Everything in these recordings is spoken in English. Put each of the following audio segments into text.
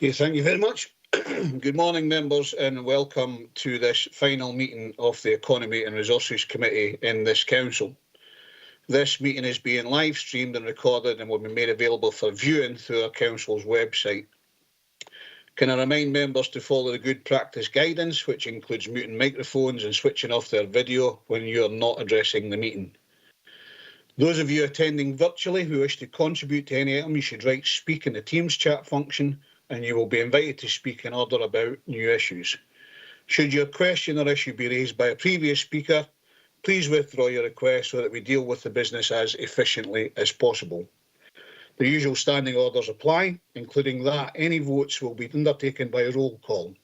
Okay, thank you very much. Good morning, members, and welcome to this final meeting of the Economy and Resources Committee in this council. This meeting is being live streamed and recorded and will be made available for viewing through our council's website. Can I remind members to follow the good practice guidance, which includes muting microphones and switching off their video when you are not addressing the meeting. Those of you attending virtually who wish to contribute to any item, you should write speak in the Teams chat function, and you will be invited to speak in order about new issues. Should your question or issue be raised by a previous speaker, please withdraw your request so that we deal with the business as efficiently as possible. The usual standing orders apply, including that any votes will be undertaken by roll call.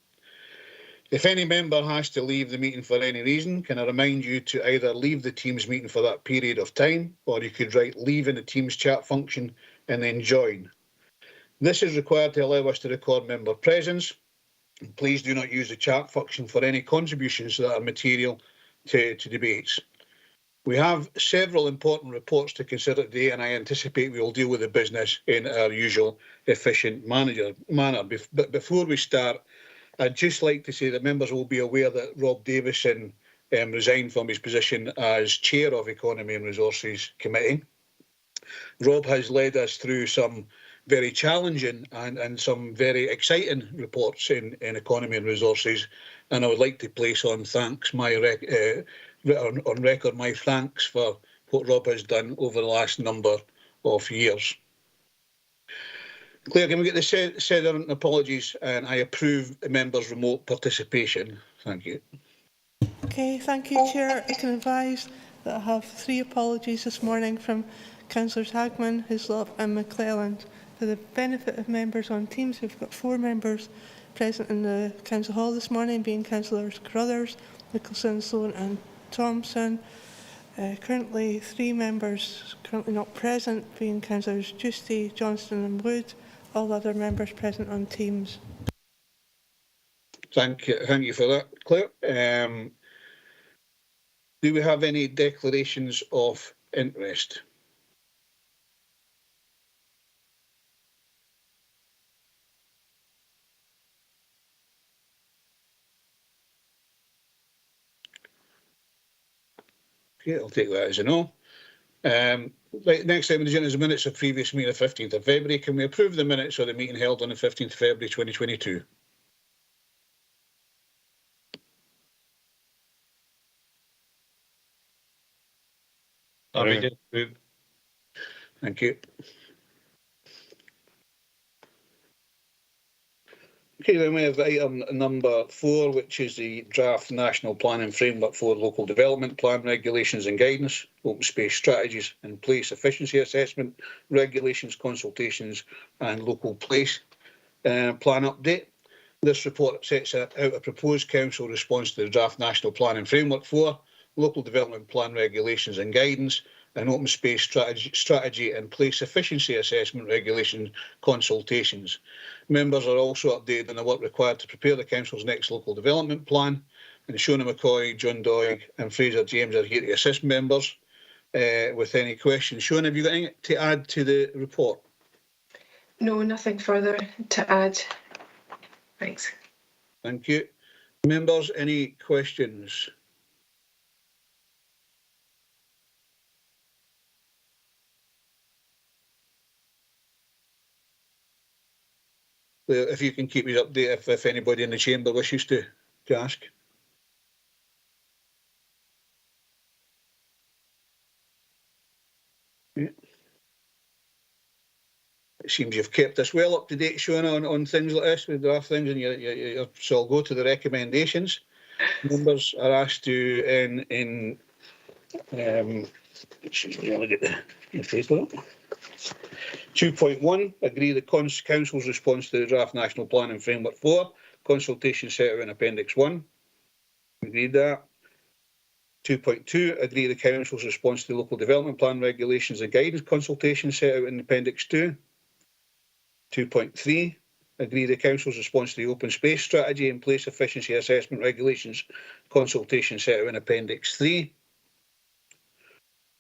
If any member has to leave the meeting for any reason, can I remind you to either leave the Teams meeting for that period of time, or you could write leave in the Teams chat function and then join. This is required to allow us to record member presence. Please do not use the chat function for any contributions that are material to debates. We have several important reports to consider today, and I anticipate we will deal with the business in our usual efficient manner. But before we start, I'd just like to say that members will be aware that Rob Davison resigned from his position as Chair of Economy and Resources Committee. Rob has led us through some very challenging and some very exciting reports in Economy and Resources, and I would like to place on record my thanks for what Rob has done over the last number of years. Claire, can we get the said apologies, and I approve the members' remote participation. Thank you. Okay, thank you, Chair. I can advise that I have 3 apologies this morning from Councillors Hagman, Hislop and McClelland. For the benefit of members on Teams, we've got 4 members present in the Council Hall this morning, being Councillors Carruthers, Nicholson, Sloan and Thompson. Currently 3 members currently not present, being Councillors Giusty, Johnston and Wood. All other members present on Teams. Thank you for that, Claire. Do we have any declarations of interest? Okay, I'll take that as a no. Right, next item on the agenda is the minutes of previous meeting of 15th of February. Can we approve the minutes of the meeting held on the 15th of February 2022? Thank you. Okay, then we have item number 4, which is the draft National Planning Framework for Local Development Plan Regulations and Guidance, Open Space Strategies and Place Efficiency Assessment, Regulations, Consultations and Local Place Plan Update. This report sets out a proposed council response to the draft National Planning Framework for Local Development Plan Regulations and Guidance, and Open Space Strategy and Place Efficiency Assessment Regulation Consultations. Members are also updated on the work required to prepare the Council's next local development plan, and Shona McCoy, John Doig and Fraser James are here to assist members with any questions. Shona, have you got anything to add to the report? No, nothing further to add. Thanks. Thank you. Members, any questions? If you can keep me updated if anybody in the chamber wishes to ask. Yeah. It seems you've kept us well up to date, Shona, on things like this, with draft things, and so I'll go to the recommendations. Members are asked to, excuse me, I'll get the Facebook. 2.1, agree the Council's response to the draft National Planning Framework 4, consultation set out in Appendix 1. Agreed that. 2.2, agree the Council's response to the Local Development Plan Regulations and Guidance consultation set out in Appendix 2. 2.3, agree the Council's response to the Open Space Strategy and Place Efficiency Assessment Regulations consultation set out in Appendix 3.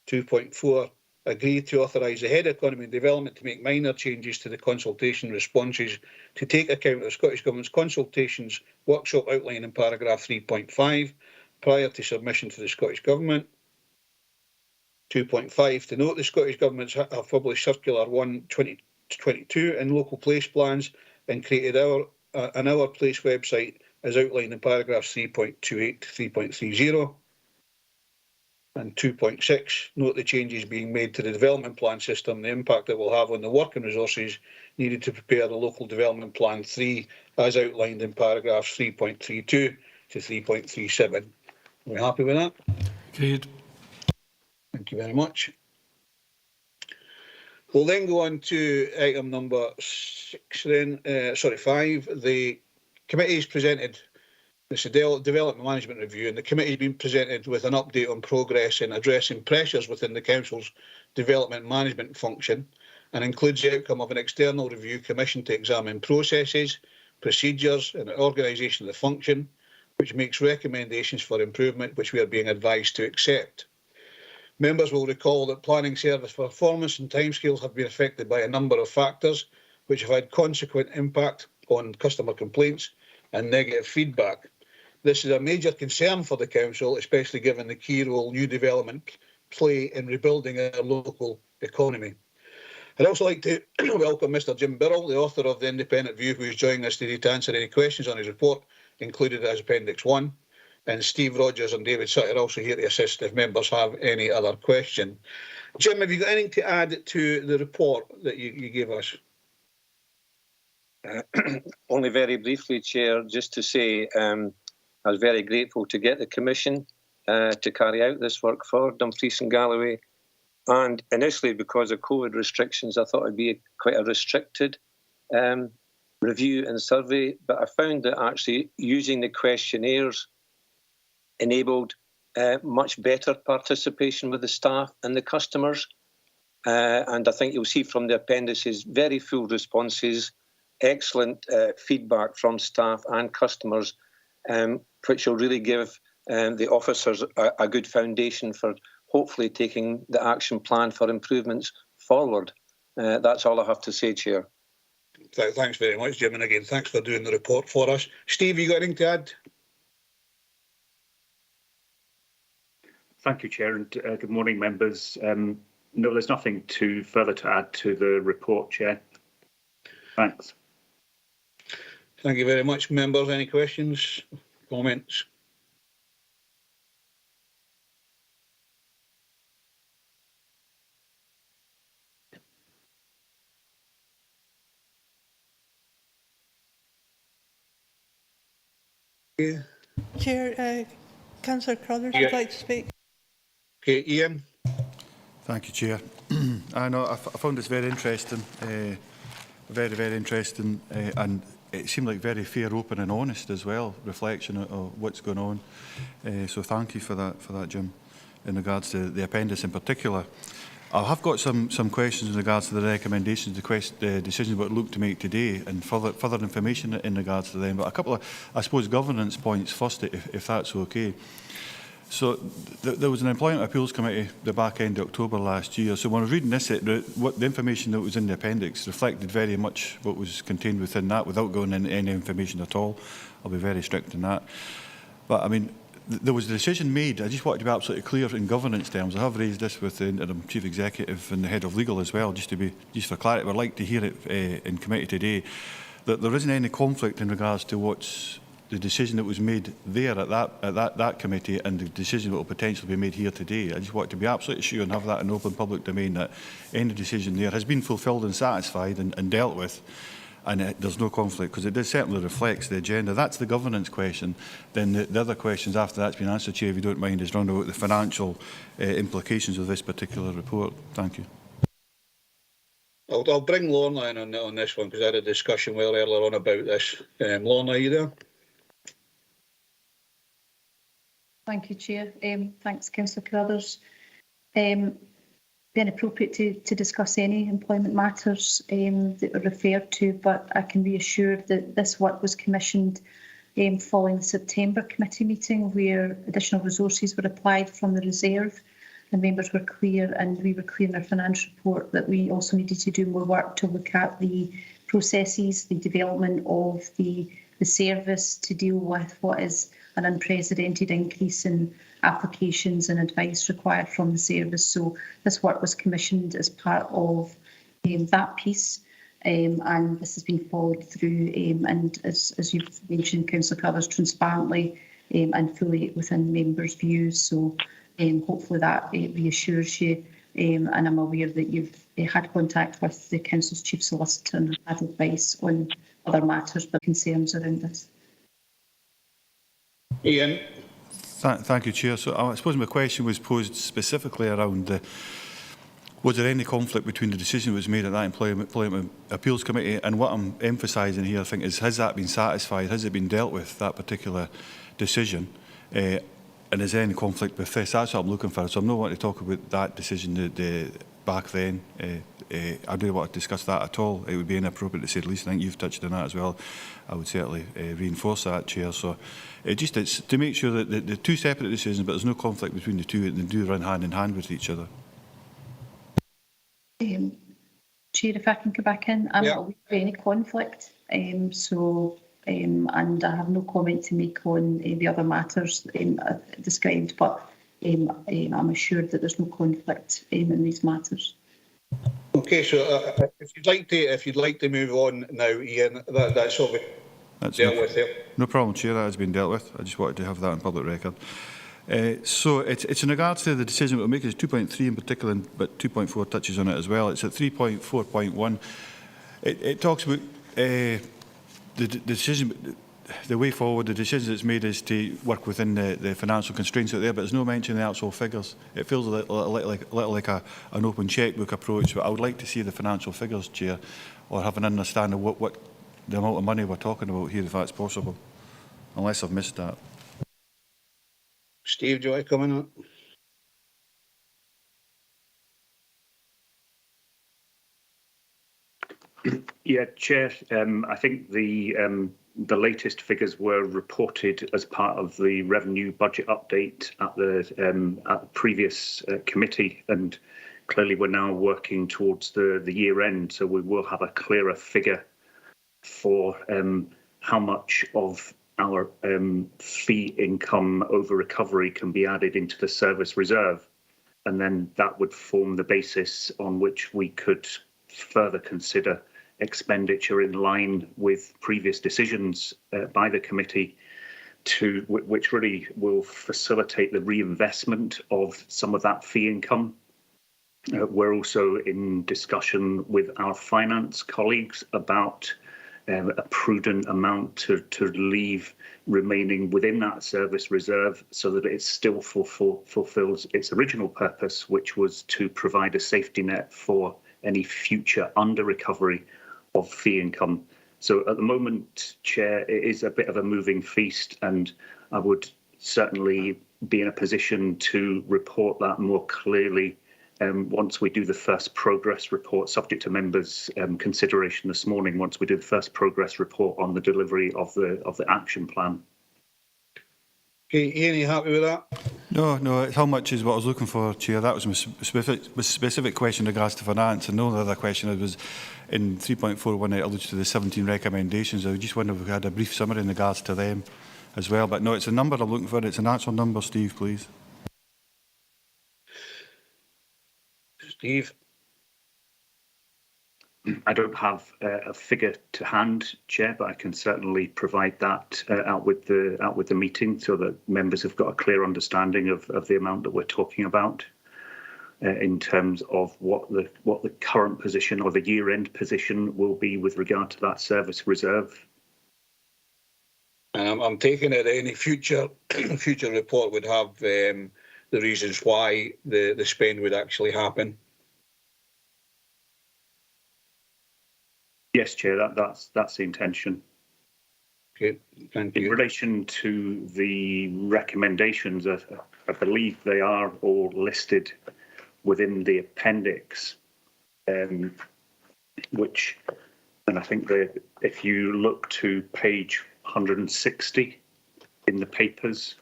2.4, agreed to authorise the Head of Economy and Development to make minor changes to the consultation responses to take account of the Scottish Government's consultations workshop outline in paragraph 3.5 prior to submission to the Scottish Government. 2.5 to note the Scottish Government have published Circular 1/2022 in local place plans and created an Our Place website as outlined in paragraphs 3.28 to 3.30. And 2.6, note the changes being made to the development plan system, the impact it will have on the working resources needed to prepare the local development plan 3 as outlined in paragraphs 3.32 to 3.37. Are we happy with that? Agreed. Thank you very much. We'll then go on to item number 5. The committee has presented, it's a development management review, and the committee has been presented with an update on progress in addressing pressures within the council's development management function, and includes the outcome of an external review commissioned to examine processes, procedures and organisation of the function, which makes recommendations for improvement which we are being advised to accept. Members will recall that planning service performance and timescales have been affected by a number of factors which have had consequent impact on customer complaints and negative feedback. This is a major concern for the council, especially given the key role new development play in rebuilding our local economy. I'd also like to welcome Mr Jim Birrell, the author of the Independent View, who is joining us today to answer any questions on his report, included as Appendix 1. And Steve Rogers and David Sutter are also here to assist if members have any other question. Jim, have you got anything to add to the report that you gave us? Only very briefly, Chair, just to say I was very grateful to get the Commission to carry out this work for Dumfries and Galloway. And initially, because of COVID restrictions, I thought it'd be quite a restricted review and survey. But I found that actually using the questionnaires enabled much better participation with the staff and the customers. And I think you'll see from the appendices, very full responses, excellent feedback from staff and customers, which will really give the officers a good foundation for hopefully taking the action plan for improvements forward. That's all I have to say, Chair. Thanks very much, Jim. And again, thanks for doing the report for us. Steve, you got anything to add? Thank you, Chair, and good morning, members. No, there's nothing further to add to the report, Chair. Thanks. Thank you very much, members. Any questions, comments? Yeah. Chair, Councillor Crothers would like to speak. Okay, Ian. Thank you, Chair. I know I found this very interesting, very interesting, and it seemed like very fair, open, and honest as well. Reflection of what's going on. So thank you for that, Jim. In regards to the appendix in particular, I have got some questions in regards to the recommendations, the decisions we're looking to make today, and further information in regards to them. But a couple of, I suppose, governance points first, if that's okay. So there was an Employment Appeals Committee the back end of October last year. So when I was reading this, what the information that was in the appendix reflected very much what was contained within that, without going into any information at all. I'll be very strict in that. But I mean, there was a decision made. I just wanted to be absolutely clear in governance terms. I have raised this with the interim chief executive and the head of legal as well, just for clarity. I'd like to hear it in committee today, that there isn't any conflict in regards to what's the decision that was made there at that committee and the decision that will potentially be made here today. I just want to be absolutely sure and have that in open public domain that any decision there has been fulfilled and satisfied and dealt with, and there's no conflict, because it certainly reflects the agenda. That's the governance question. Then the other questions after that's been answered, Chair, if you don't mind, is round about the financial implications of this particular report. Thank you. I'll bring Lorna in on this one, because I had a discussion well earlier on about this. Lorna, are you there? Thank you, Chair. Thanks, Councillor Crothers. Being appropriate to discuss any employment matters that are referred to, but I can be assured that this work was commissioned following the September committee meeting, where additional resources were applied from the reserve the members were clear, and we were clear in our financial report, that we also needed to do more work to look at the processes, the development of the service to deal with what is an unprecedented increase in applications and advice required from the service. So this work was commissioned as part of that piece, and this has been followed through, and as you've mentioned, Councillor Carruthers, transparently and fully within members' views. So hopefully that reassures you, and I'm aware that you've had contact with the Council's Chief Solicitor and had advice on other matters but concerns around this. Ian. Thank you, Chair. So I suppose my question was posed specifically around was there any conflict between the decision that was made at that Employment Appeals Committee, and what I'm emphasising here, I think, is has that been satisfied? Has it been dealt with, that particular decision? And is there any conflict with this? That's what I'm looking for. So I'm not wanting to talk about that decision back then. I don't want to discuss that at all. It would be inappropriate to say the least. I think you've touched on that as well. I would certainly reinforce that, Chair. So it's to make sure that the two separate decisions, but there's no conflict between the two, and they do run hand in hand with each other. Chair, if I can go back in, I'm not aware of any conflict. And I have no comment to make on the other matters described, but I'm assured that there's no conflict in these matters. Okay, so if you'd like to move on now, Ian, that's all dealt with here. No problem, Chair. That has been dealt with. I just wanted to have that in public record. So it's in regards to the decision we'll make. It's 2.3 in particular, but 2.4 touches on it as well. It's at 3.4.1. It talks about the decision, the way forward. The decision that's made is to work within the financial constraints out there, but there's no mention of the actual figures. It feels a little like an open checkbook approach, but I would like to see the financial figures, Chair, or have an understanding of what the amount of money we're talking about here, if that's possible, unless I've missed that. Steve, do you want to come in on it? Yeah, Chair. I think the latest figures were reported as part of the revenue budget update at the previous committee, and clearly we're now working towards the year end, so we will have a clearer figure for how much of our fee income over recovery can be added into the service reserve, and then that would form the basis on which we could further consider expenditure in line with previous decisions by the committee, which really will facilitate the reinvestment of some of that fee income. We're also in discussion with our finance colleagues about a prudent amount to leave remaining within that service reserve so that it still fulfills its original purpose, which was to provide a safety net for any future under recovery of fee income. So at the moment, Chair, it is a bit of a moving feast, and I would certainly be in a position to report that more clearly once we do the first progress report, subject to members' consideration this morning, once we do the first progress report on the delivery of the action plan. Okay, Ian, are you happy with that? No, how much is what I was looking for, Chair. That was my specific question in regards to finance, and no other question was in 3.41 it alludes to the 17 recommendations. I just wonder if we had a brief summary in regards to them as well. But no, it's a number I'm looking for. It's an actual number, Steve, please. Steve? I don't have a figure to hand, Chair, but I can certainly provide that out with the meeting so that members have got a clear understanding of the amount that we're talking about in terms of what the current position or the year-end position will be with regard to that service reserve. And I'm taking it any future report would have the reasons why the spend would actually happen. Yes, Chair, that's the intention. Okay, thank you. In relation to the recommendations, I believe they are all listed within the appendix, which, and I think that if you look to page 160 in the papers,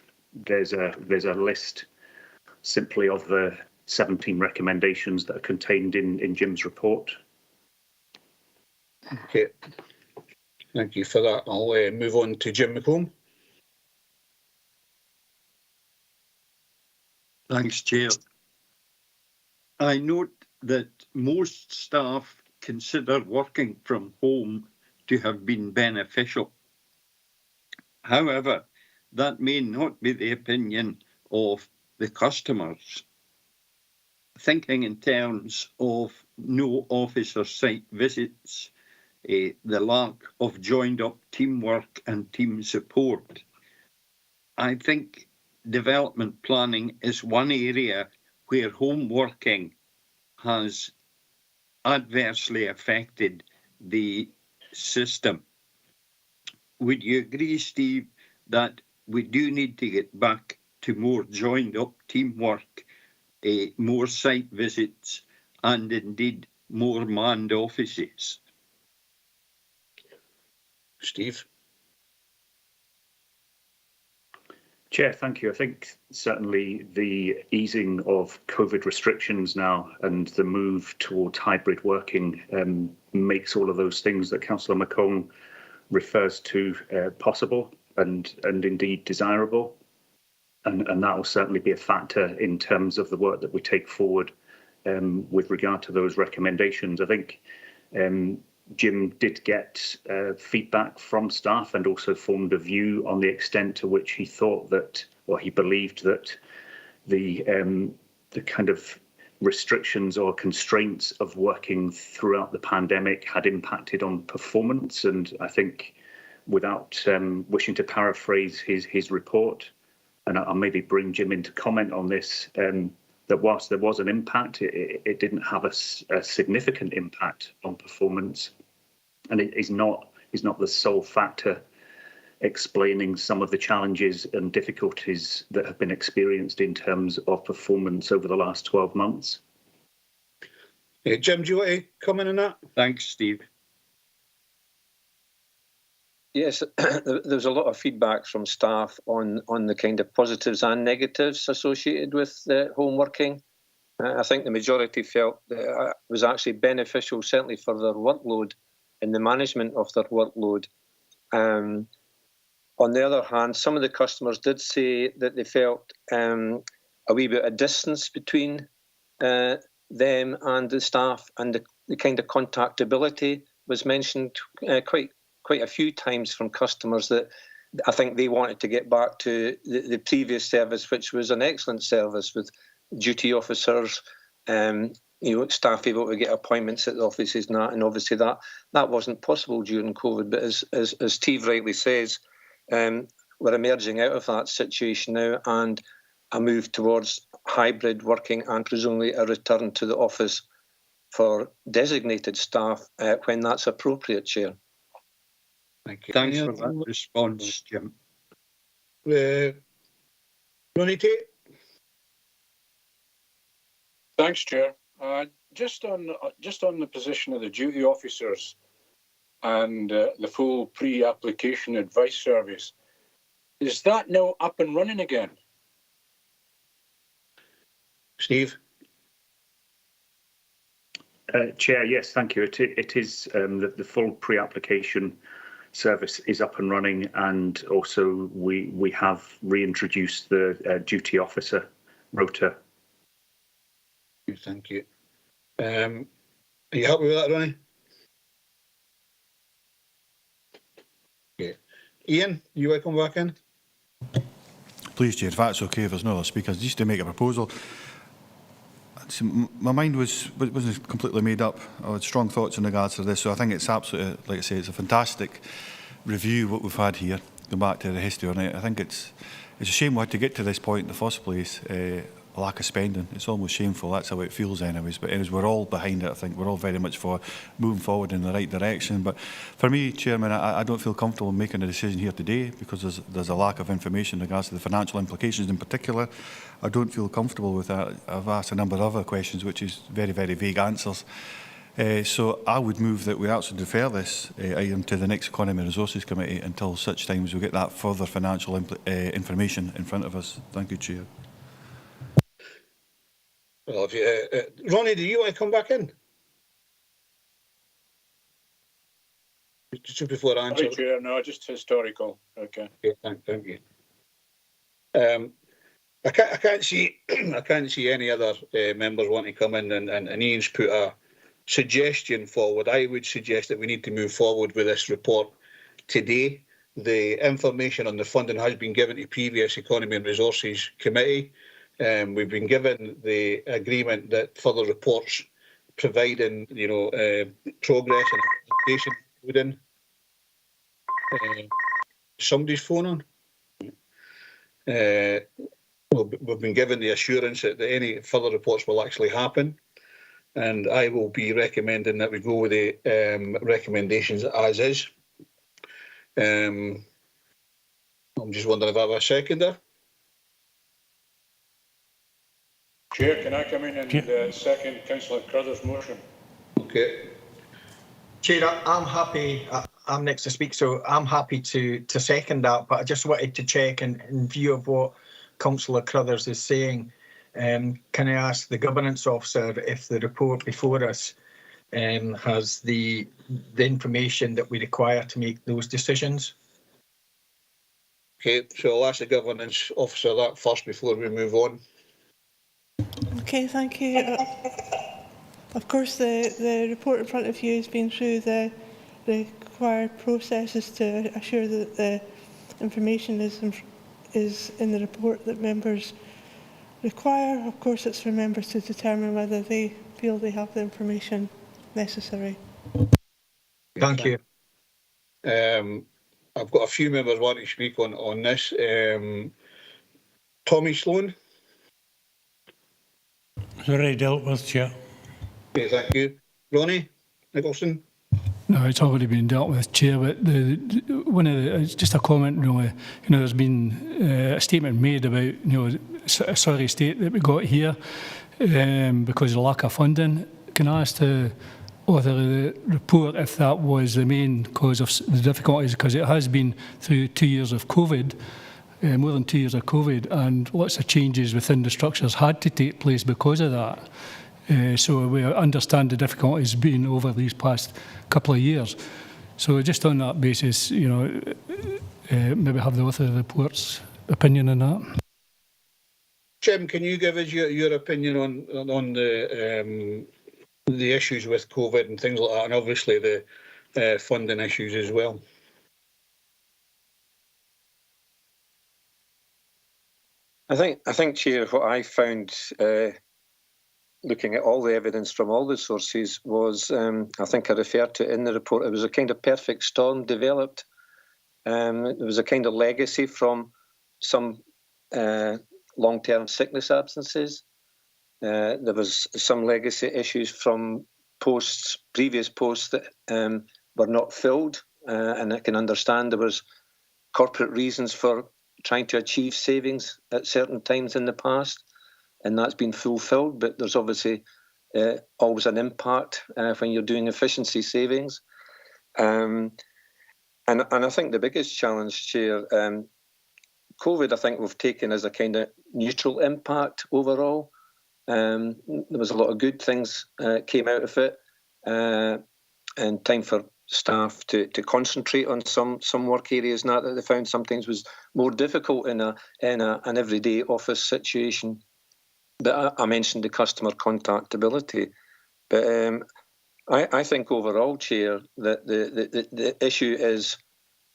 there's a list simply of the 17 recommendations that are contained in Jim's report. Okay. Thank you for that. I'll move on to Jim McComb. Thanks, Chair. I note that most staff consider working from home to have been beneficial. However, that may not be the opinion of the customers. Thinking in terms of no officer site visits, the lack of joined-up teamwork and team support, I think development planning is one area where home working has adversely affected the system. Would you agree, Steve, that we do need to get back to more joined-up teamwork, more site visits, and indeed more manned offices? Steve. Chair, thank you. I think certainly the easing of COVID restrictions now and the move towards hybrid working makes all of those things that Councillor McComb refers to possible and indeed desirable. And that will certainly be a factor in terms of the work that we take forward with regard to those recommendations. I think Jim did get feedback from staff and also formed a view on the extent to which he thought that, or he believed that the kind of restrictions or constraints of working throughout the pandemic had impacted on performance. And I think, without wishing to paraphrase his report, and I'll maybe bring Jim into comment on this, that whilst there was an impact, it didn't have a significant impact on performance, and it is not the sole factor explaining some of the challenges and difficulties that have been experienced in terms of performance over the last 12 months. Jim, do you want to comment on that? Thanks, Steve. Yes, there's a lot of feedback from staff on the kind of positives and negatives associated with home working. I think the majority felt that it was actually beneficial, certainly for their workload and the management of their workload. On the other hand, some of the customers did say that they felt a wee bit of distance between them and the staff, and the kind of contactability was mentioned quite a few times from customers, that I think they wanted to get back to the previous service, which was an excellent service with duty officers, staff able to get appointments at the offices and that. And obviously that wasn't possible during COVID. But as Steve rightly says, we're emerging out of that situation now, and a move towards hybrid working and presumably a return to the office for designated staff when that's appropriate, Chair. Thank you. Thanks for that response, Jim. Ronnie Tate. Thanks, Chair. Just on the position of the duty officers and the full pre-application advice service, is that now up and running again? Steve. Chair, yes, thank you. It is the full pre-application service is up and running, and also we have reintroduced the duty officer rota. Thank you. Are you happy with that, Ronnie? Okay. Ian, you want to come back in? Please, Chair, if that's okay, if there's no other speakers, just to make a proposal. My mind wasn't completely made up. I had strong thoughts in regards to this, so I think it's absolutely, like I say, it's a fantastic review what we've had here. Going back to the history on it, I think it's a shame we had to get to this point in the first place. A lack of spending. It's almost shameful. That's how it feels, anyways. But anyways, we're all behind it. I think we're all very much for moving forward in the right direction. But for me, Chairman, I don't feel comfortable making a decision here today because there's a lack of information in regards to the financial implications in particular. I don't feel comfortable with that. I've asked a number of other questions, which is very, very vague answers. So I would move that we actually defer this item to the next Economy and Resources Committee until such time as we get that further financial information in front of us. Thank you, Chair. Well, if you, Ronnie, do you want to come back in? Just before I answer. Sorry, Chair, no, just historical. Okay. Okay, thank you. I can't see I can't see any other members want to come in, and Ian's put a suggestion forward. I would suggest that we need to move forward with this report today. The information on the funding has been given to previous Economy and Resources Committee. We've been given the agreement that further reports providing, progress and application within. Somebody's phone on. We've been given the assurance that any further reports will actually happen, and I will be recommending that we go with the recommendations as is. I'm just wondering if I have a seconder. Chair, can I come in and second Councillor Crother's motion? Okay. Chair, I'm happy. I'm next to speak, so I'm happy to second that. But I just wanted to check in view of what Councillor Crothers is saying. Can I ask the governance officer if the report before us has the information that we require to make those decisions? Okay, so I'll ask the governance officer that first before we move on. Okay, thank you. Of course, the report in front of you has been through the required processes to assure that the information is in the report that members require. Of course, it's for members to determine whether they feel they have the information necessary. Thank you. I've got a few members wanting to speak on this. Tommy Sloan. It's already dealt with, Chair. Okay, thank you. Ronnie Nicholson. No, it's already been dealt with, Chair. But it's just a comment, really. There's been a statement made about a sorry state that we got here because of lack of funding. Can I ask the author of the report if that was the main cause of the difficulties? Because it has been through 2 years of COVID. More than 2 years of COVID, and lots of changes within the structures had to take place because of that. So we understand the difficulties being over these past couple of years. So just on that basis, maybe have the author of the report's opinion on that. Jim, can you give us your opinion on the issues with COVID and things like that, and obviously the funding issues as well? I think, Chair, what I found looking at all the evidence from all the sources was, I think I referred to it in the report, it was a kind of perfect storm developed. There was a kind of legacy from some long-term sickness absences. There was some legacy issues from previous posts that were not filled, and I can understand there was corporate reasons for trying to achieve savings at certain times in the past, and that's been fulfilled, but there's obviously always an impact when you're doing efficiency savings. And I think the biggest challenge, Chair, COVID, I think we've taken as a kind of neutral impact overall. There was a lot of good things came out of it, and time for staff to concentrate on some work areas now that they found sometimes was more difficult in an everyday office situation. But I mentioned the customer contactability. But I think overall, Chair, that the issue is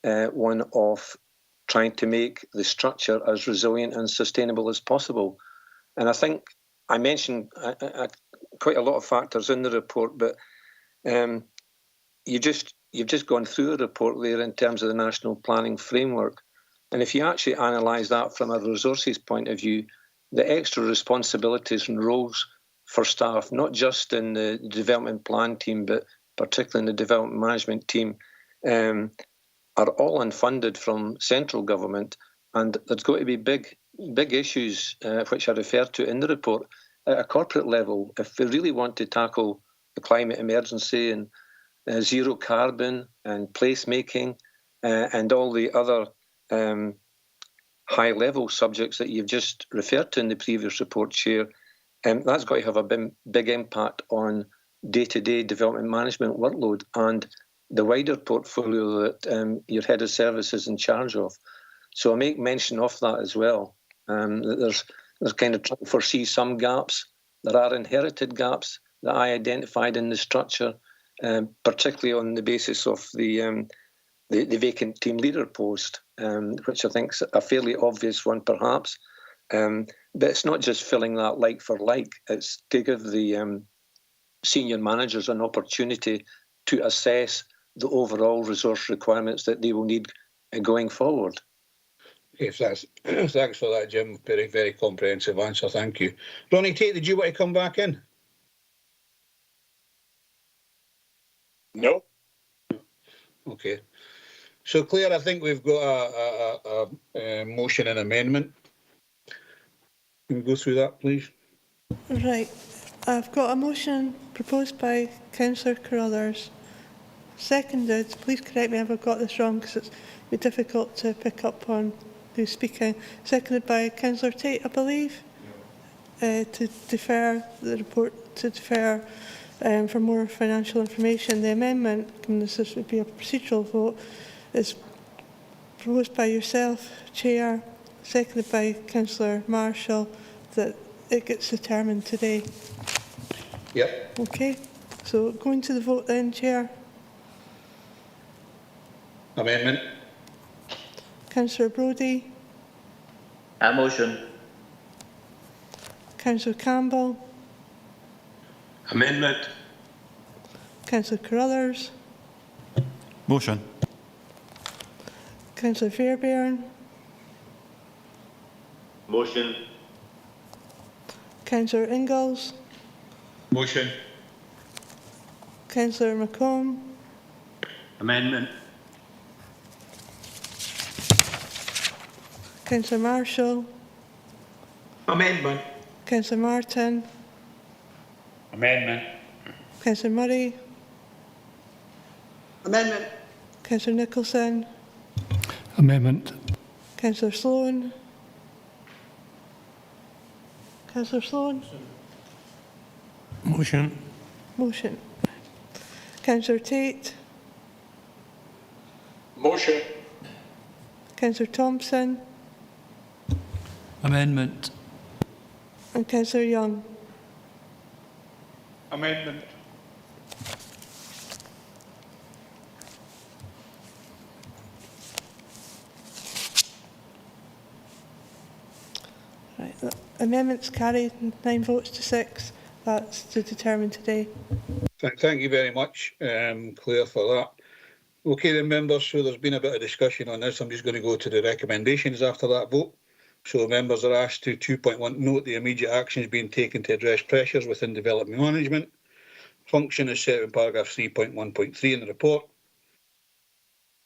one of trying to make the structure as resilient and sustainable as possible. And I think I mentioned quite a lot of factors in the report, but you've just gone through a report there in terms of the National Planning Framework. And if you actually analyse that from a resources point of view, the extra responsibilities and roles for staff, not just in the development plan team, but particularly in the development management team, are all unfunded from central government. And there's got to be big issues, which I referred to in the report, at a corporate level. If we really want to tackle the climate emergency and zero carbon and placemaking and all the other high-level subjects that you've just referred to in the previous report, Chair, that's got to have a big impact on day-to-day development management workload and the wider portfolio that your head of service is in charge of. So I make mention of that as well. That there's kind of trying to foresee some gaps. There are inherited gaps that I identified in the structure, particularly on the basis of the vacant team leader post, which I think is a fairly obvious one, perhaps. But it's not just filling that like for like. It's to give the senior managers an opportunity to assess the overall resource requirements that they will need going forward. Yes, thanks for that, Jim. Very, very comprehensive answer. Thank you. Ronnie Tate, did you want to come back in? No. Okay. So, Claire, I think we've got a motion and amendment. Can we go through that, please? Right. I've got a motion proposed by Councillor Carruthers, seconded, please correct me if I've got this wrong because it's difficult to pick up on who's speaking, seconded by Councillor Tate, I believe, to defer the report, for more financial information. The amendment, and this would be a procedural vote, is proposed by yourself, Chair, seconded by Councillor Marshall, that it gets determined today. Yep. Okay, so going to the vote then, Chair. Amendment. Councillor Brodie. A motion. Councillor Campbell. Amendment. Councillor Carruthers. Motion. Councillor Fairbairn. Motion. Councillor Ingalls. Motion. Councillor McComb. Amendment. Councillor Marshall. Amendment. Councillor Martin. Amendment. Councillor Murray. Amendment. Councillor Nicholson. Amendment. Councillor Sloan. Councillor Sloan. Motion. Motion. Councillor Tate. Motion. Councillor Thompson. Amendment. And Councillor Young. Amendment. Right, the amendments carried 9 votes to 6. That's to determine today. Thank you very much, Claire, for that. Okay, then, members, so there's been a bit of discussion on this. I'm just going to go to the recommendations after that vote. So members are asked to 2.1 note the immediate actions being taken to address pressures within development management. Function is set in paragraph 3.1.3 in the report.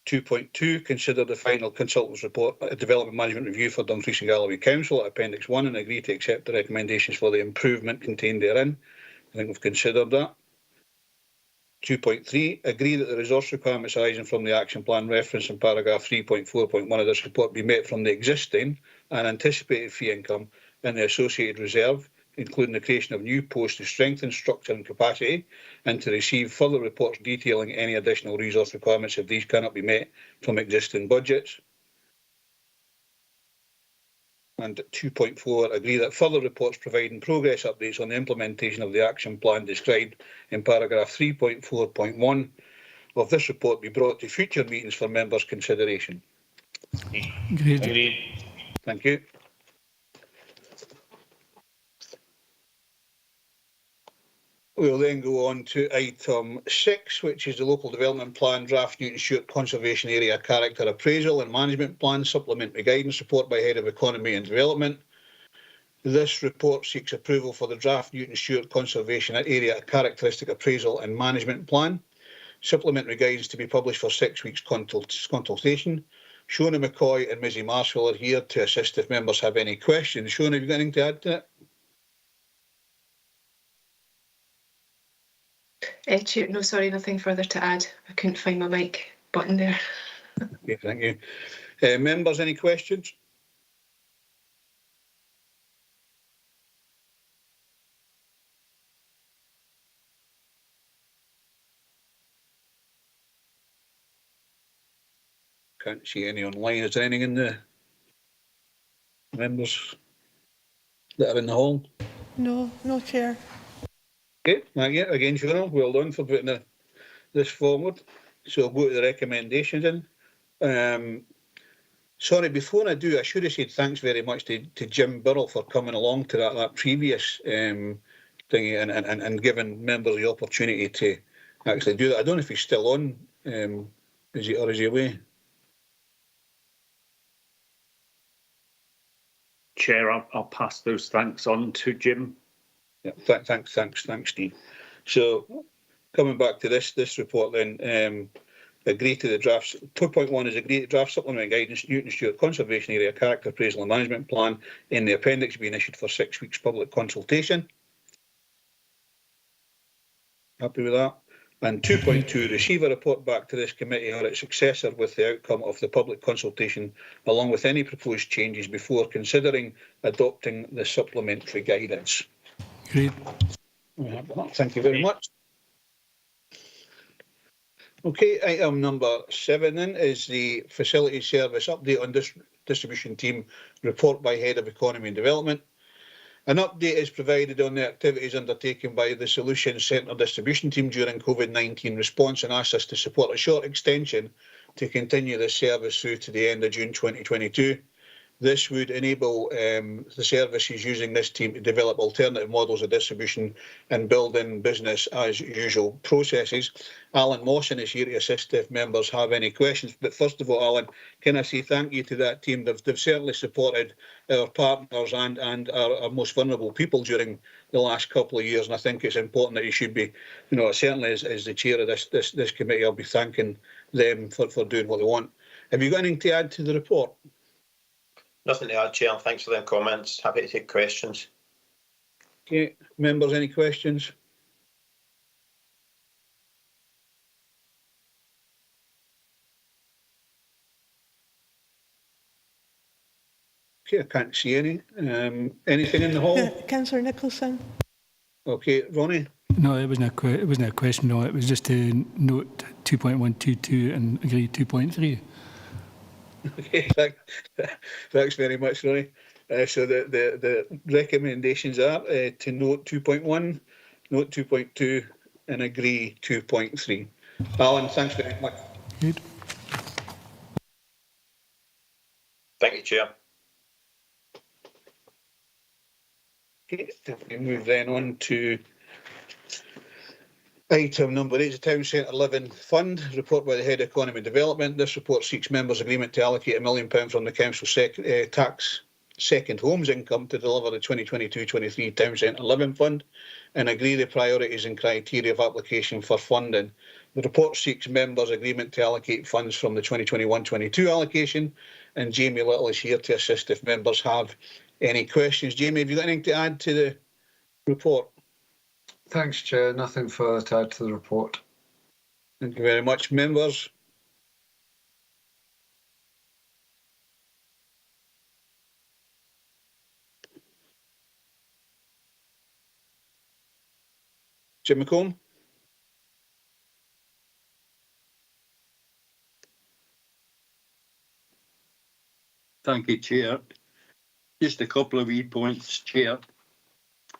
2.2, consider the final consultant's report, development management review for Dumfries and Galloway Council at Appendix 1 and agree to accept the recommendations for the improvement contained therein. I think we've considered that. 2.3, agree that the resource requirements arising from the action plan referenced in paragraph 3.4.1 of this report be met from the existing and anticipated fee income and the associated reserve, including the creation of new posts to strengthen structure and capacity, and to receive further reports detailing any additional resource requirements if these cannot be met from existing budgets. And 2.4, agree that further reports providing progress updates on the implementation of the action plan described in paragraph 3.4.1 of this report be brought to future meetings for members' consideration. Agreed. Thank you. We'll then go on to item 6, which is the Local Development Plan Draft Newton Stewart Conservation Area Character Appraisal and Management Plan Supplementary Guidance Report by Head of Economy and Development. This report seeks approval for the Draft Newton Stewart Conservation Area Characteristic Appraisal and Management Plan. Supplementary guidance to be published for 6 weeks consultation. Shona McCoy and Mizzy Marshall are here to assist if members have any questions. Shona, have you got anything to add to it? Chair, no, sorry, nothing further to add. I couldn't find my mic button there. Okay, thank you. Members, any questions? Can't see any online. Is there anything in the members that are in the hall? No, no, Chair. Okay, thank you. Again, Fiona, well done for putting this forward. So I'll go to the recommendations in. Sorry, before I do, I should have said thanks very much to Jim Burrell for coming along to that previous thingy and giving members the opportunity to actually do that. I don't know if he's still on. Is he away? Chair, I'll pass those thanks on to Jim. Yeah, thanks, Steve. So coming back to this report then, agree to the drafts. 2.1 is agree to draft supplementary guidance, Newton Stewart Conservation Area Character Appraisal and Management Plan in the appendix being issued for 6 weeks public consultation. Happy with that? And 2.2, receive a report back to this committee or its successor with the outcome of the public consultation, along with any proposed changes before considering adopting the supplementary guidance. Great. Thank you very much. Okay, item number 7 then is the Facility Service Update on Distribution Team Report by Head of Economy and Development. An update is provided on the activities undertaken by the Solutions Centre Distribution Team during COVID-19 response and asks us to support a short extension to continue this service through to the end of June 2022. This would enable the services using this team to develop alternative models of distribution and build in business as usual processes. Alan Mawson is here to assist if members have any questions. But first of all, Alan, can I say thank you to that team? They've certainly supported our partners and our most vulnerable people during the last couple of years. And I think it's important that you should be, certainly as the chair of this committee, I'll be thanking them for doing what they want. Have you got anything to add to the report? Nothing to add, Chair. Thanks for them comments. Happy to take questions. Okay, members, any questions? Okay, I can't see any. Anything in the hall? Councillor Nicholson. Okay, Ronnie? No, it wasn't a question. No, it was just to note 2.122 and agree 2.3. Okay, thanks very much, Ronnie. So the recommendations are to note 2.1, note 2.2 and agree 2.3. Alan, thanks very much. Good. Thank you, Chair. Okay, if we move then on to item number 8, the Town Centre Living Fund, report by the Head of Economy and Development. This report seeks members' agreement to allocate £1 million from the Council's tax second homes income to deliver the 2022-23 Town Centre Living Fund and agree the priorities and criteria of application for funding. The report seeks members' agreement to allocate funds from the 2021-22 allocation, and Jamie Little is here to assist if members have any questions. Jamie, have you got anything to add to the report? Thanks, Chair. Nothing further to add to the report. Thank you very much. Members? Jim McComb? Thank you, Chair. Just a couple of wee points, Chair.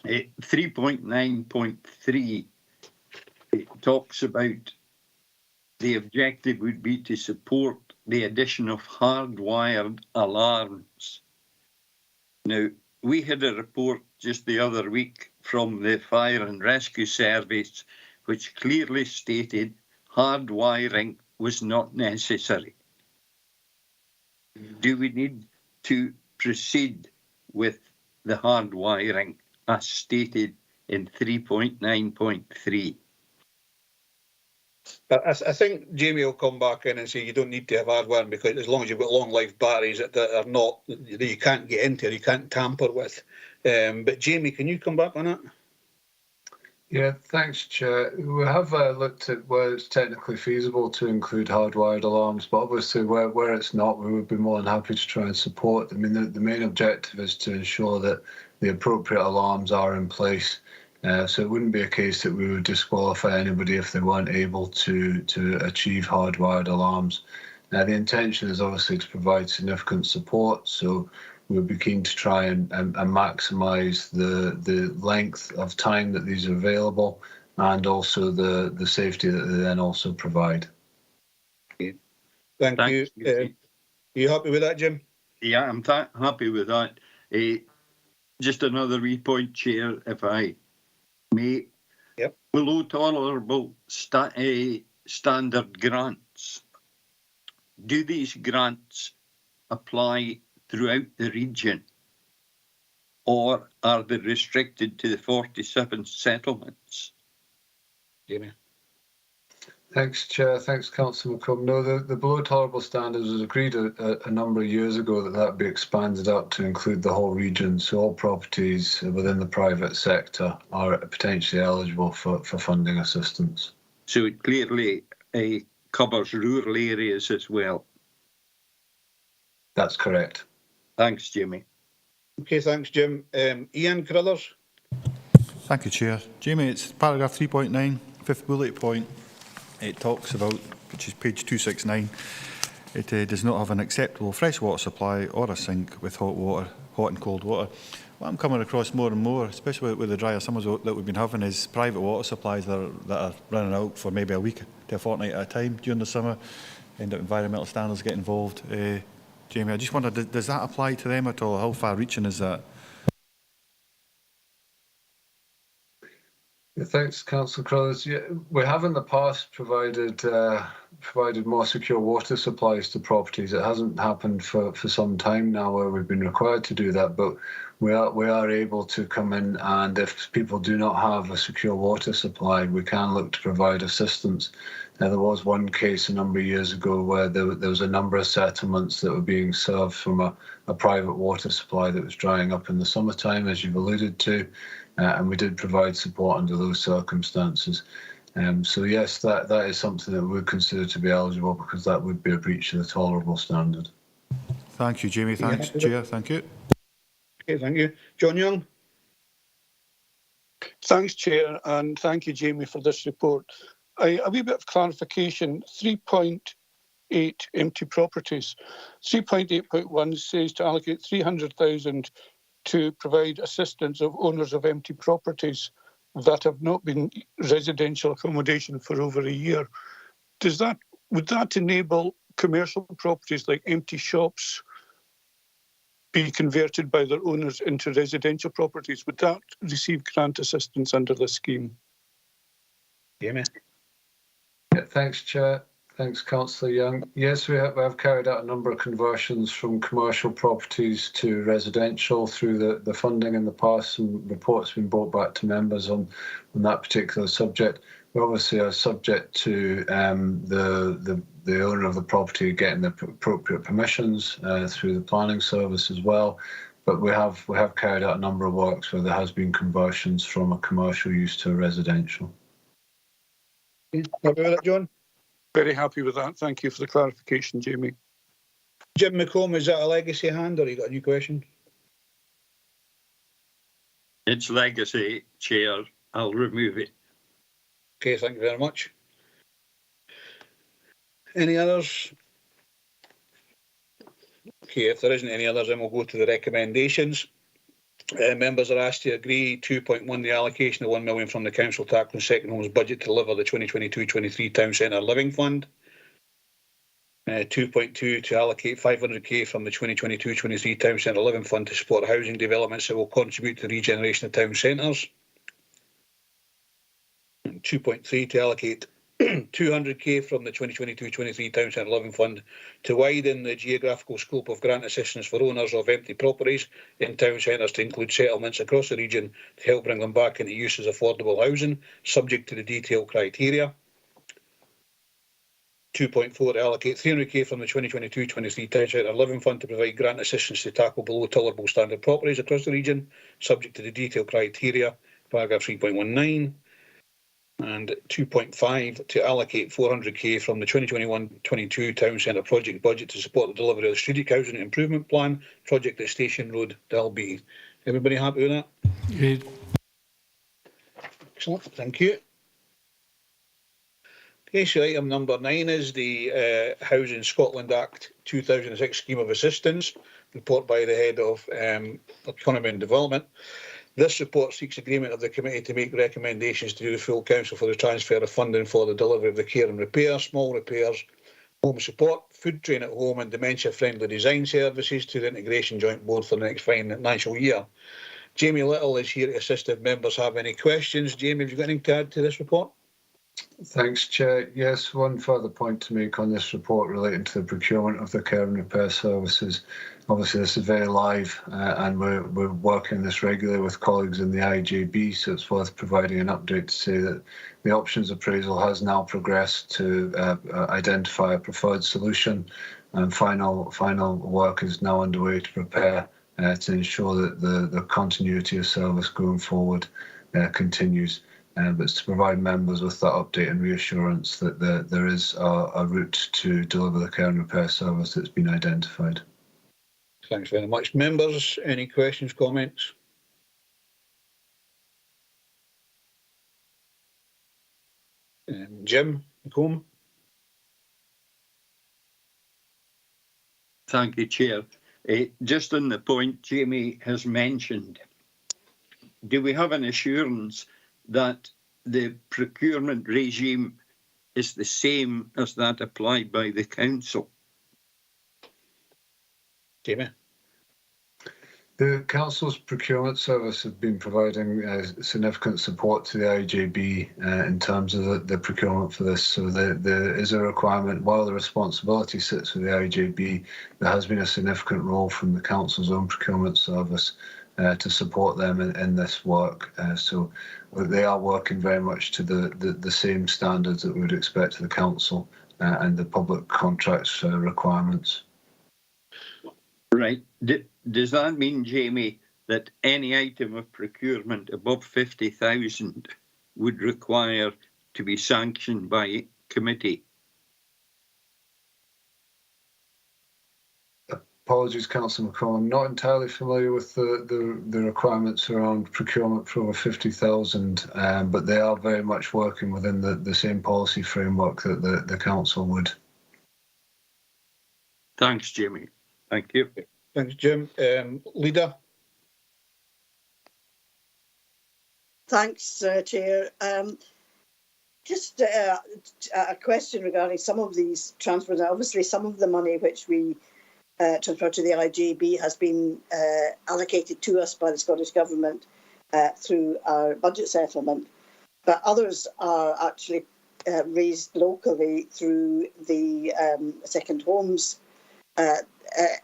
3.9.3 talks about the objective would be to support the addition of hardwired alarms. Now, we had a report just the other week from the Fire and Rescue Service which clearly stated hardwiring was not necessary. Do we need to proceed with the hardwiring as stated in 3.9.3? I think Jamie will come back in and say you don't need to have hardwiring because as long as you've got long life batteries that are not, that you can't get into or you can't tamper with. But Jamie, can you come back on that? Yeah, thanks, Chair. We have looked at where it's technically feasible to include hardwired alarms, but obviously where it's not, we would be more than happy to try and support. I mean, the main objective is to ensure that the appropriate alarms are in place. So it wouldn't be a case that we would disqualify anybody if they weren't able to achieve hardwired alarms. The intention is obviously to provide significant support, so we'll be keen to try and maximise the length of time that these are available, and also the safety that they then also provide. Thank you. Are you happy with that, Jim? Yeah, I'm happy with that. Just another wee point, Chair, if I may. Yep. Below tolerable standard grants, do these grants apply throughout the region, or are they restricted to the 47 settlements? Jamie. Thanks, Chair. Thanks, Councillor McCrum. No, the below tolerable standards was agreed a number of years ago that be expanded up to include the whole region. So all properties within the private sector are potentially eligible for funding assistance. So it clearly covers rural areas as well. That's correct. Thanks, Jimmy. Okay, thanks, Jim. Ian Carruthers. Thank you, Chair. Jamie, it's paragraph 3.9, fifth bullet point. It talks about, which is page 269, it does not have an acceptable freshwater supply or a sink with hot and cold water. What I'm coming across more and more, especially with the drier summers that we've been having, is private water supplies that are running out for maybe a week to a fortnight at a time during the summer, and environmental standards get involved. Jamie, I just wonder, does that apply to them at all? How far-reaching is that? Yeah, thanks, Councillor Carruthers. Yeah, we have in the past provided more secure water supplies to properties. It hasn't happened for some time now where we've been required to do that, but we are able to come in, and if people do not have a secure water supply, we can look to provide assistance. Now, there was one case a number of years ago where there was a number of settlements that were being served from a private water supply that was drying up in the summertime, as you've alluded to. And we did provide support under those circumstances. So yes, that is something that we would consider to be eligible, because that would be a breach of the tolerable standard. Thank you, Jamie. Thanks, Chair. Thank you. Okay, thank you. John Young. Thanks, Chair, and thank you, Jamie, for this report. A wee bit of clarification. 3.8 empty properties. 3.8.1 says to allocate 300,000 to provide assistance of owners of empty properties that have not been residential accommodation for over a year. Would that enable commercial properties like empty shops be converted by their owners into residential properties? Would that receive grant assistance under the scheme? Jamie. Yeah, thanks, Chair. Thanks, Councillor Young. Yes, we have carried out a number of conversions from commercial properties to residential through the funding in the past, and reports have been brought back to members on that particular subject. We obviously are subject to the owner of the property getting the appropriate permissions through the planning service as well. But we have carried out a number of works where there has been conversions from a commercial use to a residential. Happy with that, John? Very happy with that. Thank you for the clarification, Jamie. Jim McComb, is that a legacy hand, or you got a new question? It's legacy, Chair. I'll remove it. Okay, thank you very much. Any others? Okay, if there isn't any others, then we'll go to the recommendations. Members are asked to agree 2.1, the allocation of 1 million from the Council Tax on Second Homes budget to deliver the 2022-23 Town Centre Living Fund. 2.2, to allocate 500k from the 2022-23 Town Centre Living Fund to support housing developments that will contribute to the regeneration of town centres. And 2.3, to allocate 200k from the 2022-23 Town Centre Living Fund to widen the geographical scope of grant assistance for owners of empty properties in town centres to include settlements across the region to help bring them back into use as affordable housing, subject to the detailed criteria. 2.4, to allocate 300k from the 2022-23 Town Centre Living Fund to provide grant assistance to tackle below tolerable standard properties across the region, subject to the detailed criteria, paragraph 3.19. And 2.5, to allocate 400k from the 2021-22 Town Centre project budget to support the delivery of the Strategic Housing Improvement Plan project at Station Road, Dalby. Everybody happy with that? Good. Excellent, thank you. Okay, so item number 9 is the Housing Scotland Act 2006 Scheme of Assistance, report by the Head of Economy and Development. This report seeks agreement of the committee to make recommendations to the full council for the transfer of funding for the delivery of the care and repair, small repairs, home support, food train at home and dementia-friendly design services to the Integration Joint Board for the next financial year. Jamie Little is here to assist if members have any questions. Jamie, have you got anything to add to this report? Thanks, Chair. Yes, one further point to make on this report relating to the procurement of the care and repair services. Obviously, this is very live and we're working this regularly with colleagues in the IJB, so it's worth providing an update to say that the options appraisal has now progressed to identify a preferred solution, and final work is now underway to prepare to ensure that the continuity of service going forward continues. But it's to provide members with that update and reassurance that there is a route to deliver the care and repair service that's been identified. Thanks very much. Members, any questions, comments? Jim McComb. Thank you, Chair. Just on the point Jamie has mentioned, do we have an assurance that the procurement regime is the same as that applied by the council? Jamie? The council's procurement service has been providing significant support to the IJB in terms of the procurement for this. So there is a requirement, while the responsibility sits with the IJB, there has been a significant role from the council's own procurement service to support them in this work. So they are working very much to the same standards that we would expect to the council and the public contracts requirements. Right. Does that mean, Jamie, that any item of procurement above 50,000 would require to be sanctioned by committee? Apologies, Councillor McCall. I'm not entirely familiar with the requirements around procurement for over 50,000, but they are very much working within the same policy framework that the council would. Thanks, Jamie. Thank you. Thanks, Jim. Leader. Thanks, Chair. Just a question regarding some of these transfers. Obviously, some of the money which we transfer to the IJB has been allocated to us by the Scottish Government through our budget settlement, but others are actually raised locally through the second homes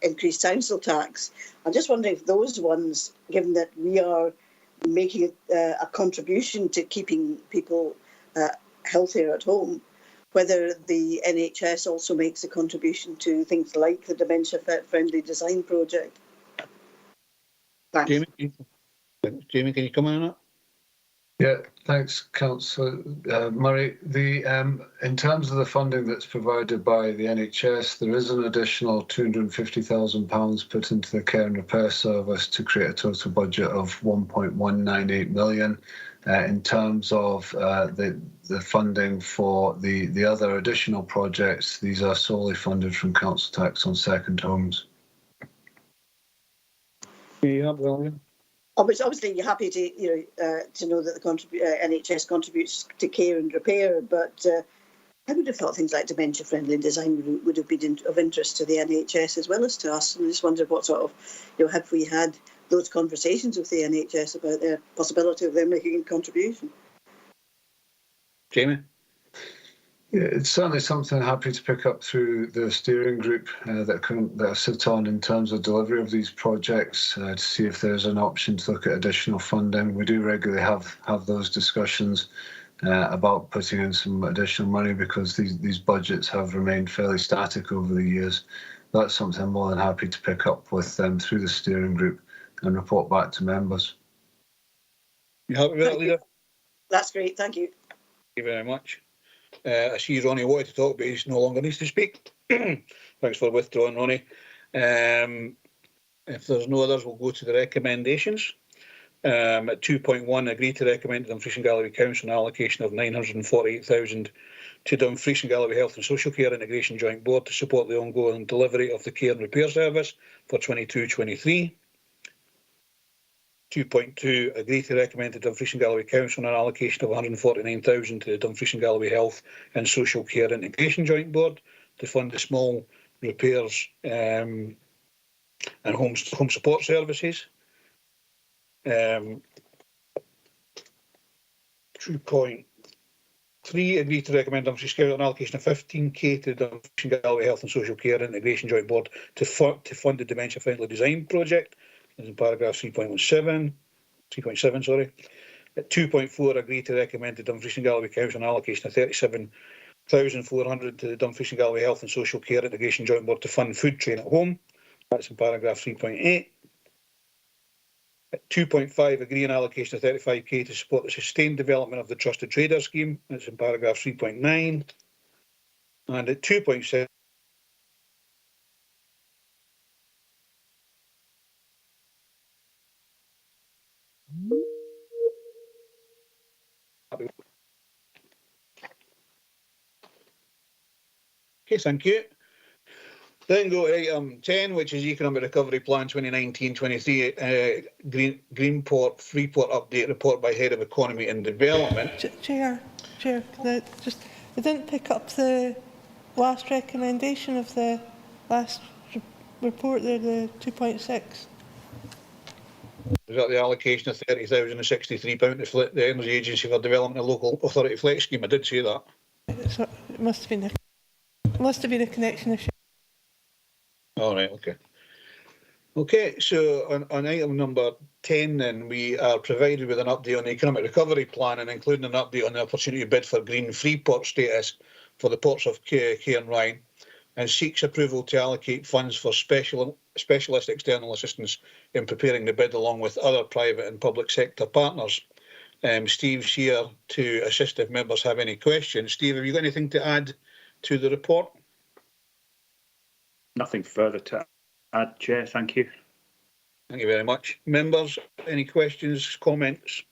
increased council tax. I'm just wondering if those ones, given that we are making a contribution to keeping people healthier at home, whether the NHS also makes a contribution to things like the dementia-friendly design project. Thanks. Jamie, can you come on that? Yeah, thanks, Councillor Murray. In terms of the funding that's provided by the NHS, there is an additional £250,000 put into the care and repair service to create a total budget of 1.198 million. In terms of the funding for the other additional projects, these are solely funded from council tax on second homes. Yeah, William. Obviously, you're happy to know that the NHS contributes to care and repair, but I would have thought things like dementia-friendly design would have been of interest to the NHS as well as to us. And I just wondered what sort of, have we had those conversations with the NHS about the possibility of them making a contribution? Jamie? Yeah, it's certainly something I'm happy to pick up through the steering group that I sit on in terms of delivery of these projects to see if there's an option to look at additional funding. We do regularly have those discussions about putting in some additional money because these budgets have remained fairly static over the years. That's something I'm more than happy to pick up with them through the steering group and report back to members. You happy with that, Leader? That's great, thank you. Thank you very much. I see Ronnie wanted to talk, but he no longer needs to speak. Thanks for withdrawing, Ronnie. If there's no others, we'll go to the recommendations. At 2.1, agree to recommend to Dumfries and Galloway Council an allocation of to Dumfries and Galloway Health and Social Care Integration Joint Board to support the ongoing delivery of the care and repair service for 22-23. 2.2, agree to recommend to Dumfries and Galloway Council an allocation of 149,000 to the Dumfries and Galloway Health and Social Care Integration Joint Board to fund the small repairs and home support services. 2.3, agree to recommend Dumfries Council an allocation of 15k to the Dumfries and Galloway Health and Social Care Integration Joint Board to fund the Dementia Friendly Design Project. This is in paragraph 3.7, sorry. At 2.4, agree to recommend to Dumfries and Galloway Council an allocation of 37,400 to the Dumfries and Galloway Health and Social Care Integration Joint Board to fund food train at home. That's in paragraph 3.8. At 2.5, agree an allocation of 35k to support the sustained development of the Trusted Trader Scheme. That's in paragraph 3.9. And at 2.7, okay, thank you. Then go to item 10, which is Economic Recovery Plan 2019-23, Greenport, Freeport update report by Head of Economy and Development. Chair, I didn't pick up the last recommendation of the last report there, the 2.6. Is that the allocation of £30,063 to the Energy Agency for Development a Local Authority Flex Scheme? I did say that. So it must have been a connection issue. All right, okay. Okay, so on item number 10 then, we are provided with an update on the Economic Recovery Plan and including an update on the opportunity bid for green Freeport status for the ports of Cairn Ryan, and seeks approval to allocate funds for specialist external assistance in preparing the bid along with other private and public sector partners. Steve's here to assist if members have any questions. Steve, have you got anything to add to the report? Nothing further to add, Chair. Thank you. Thank you very much. Members, any questions, comments?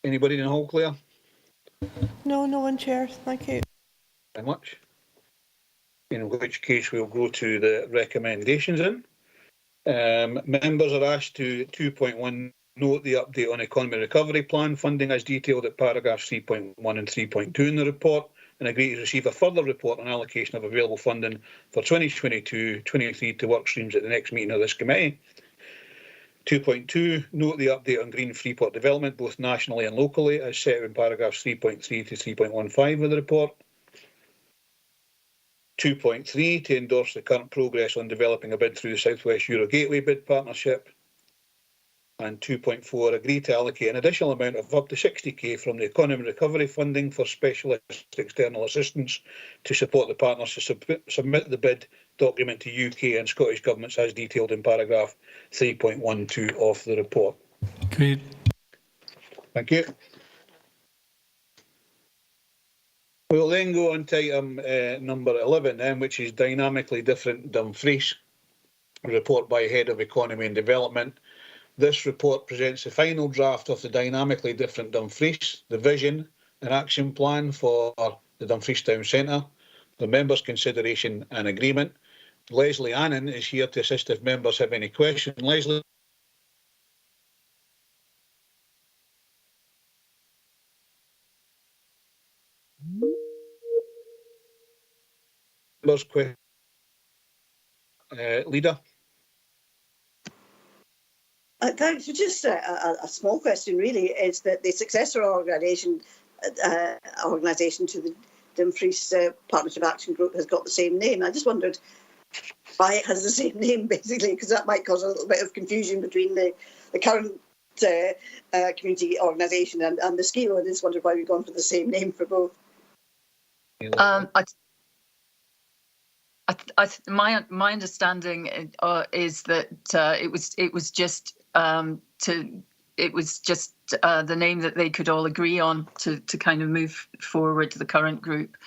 Anybody in the hall, Claire? No one, Chair. Thank you. Very much. In which case we'll go to the recommendations in. Members are asked to 2.1 note the update on Economy Recovery Plan funding as detailed at paragraphs 3.1 and 3.2 in the report, and agree to receive a further report on allocation of available funding for 2022-23 to work streams at the next meeting of this committee. 2.2, note the update on green Freeport development, both nationally and locally, as set in paragraphs 3.3 to 3.15 of the report. 2.3, to endorse the current progress on developing a bid through the South West Euro Gateway bid partnership. And 2.4, agree to allocate an additional amount of up to 60k from the Economy Recovery Funding for specialist external assistance to support the partners to submit the bid document to UK and Scottish governments as detailed in paragraph 3.12 of the report. Great. Thank you. We'll then go on to item number 11, which is Dynamically Different Dumfries, report by Head of Economy and Development. This report presents the final draft of the Dynamically Different Dumfries, the vision and action plan for the Dumfries Town Centre, the members' consideration and agreement. Leslie Annan is here to assist if members have any questions. Leslie. Members' question. Leader. Thanks. Just a small question, really, is that the successor organisation to the Dumfries Partnership Action Group has got the same name. I just wondered why it has the same name, basically, because that might cause a little bit of confusion between the current community organisation and the scheme. I just wondered why we've gone for the same name for both. My understanding is that it was just the name that they could all agree on to kind of move forward to the current group,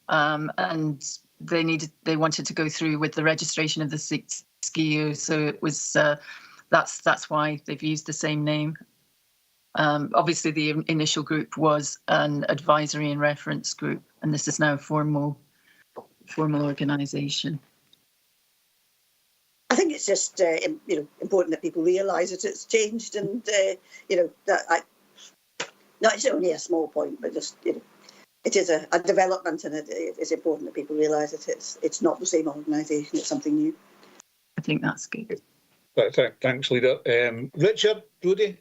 and they wanted to go through with the registration of the SKU, so it was that's why they've used the same name. Obviously, the initial group was an advisory and reference group, and this is now a formal organisation. I think it's just important that people realise that it's changed, and that no, it's only a small point, but just it is a development, and it is important that people realise that it's not the same organisation; it's something new. I think that's good. Thanks, Leader. Richard, Jodie.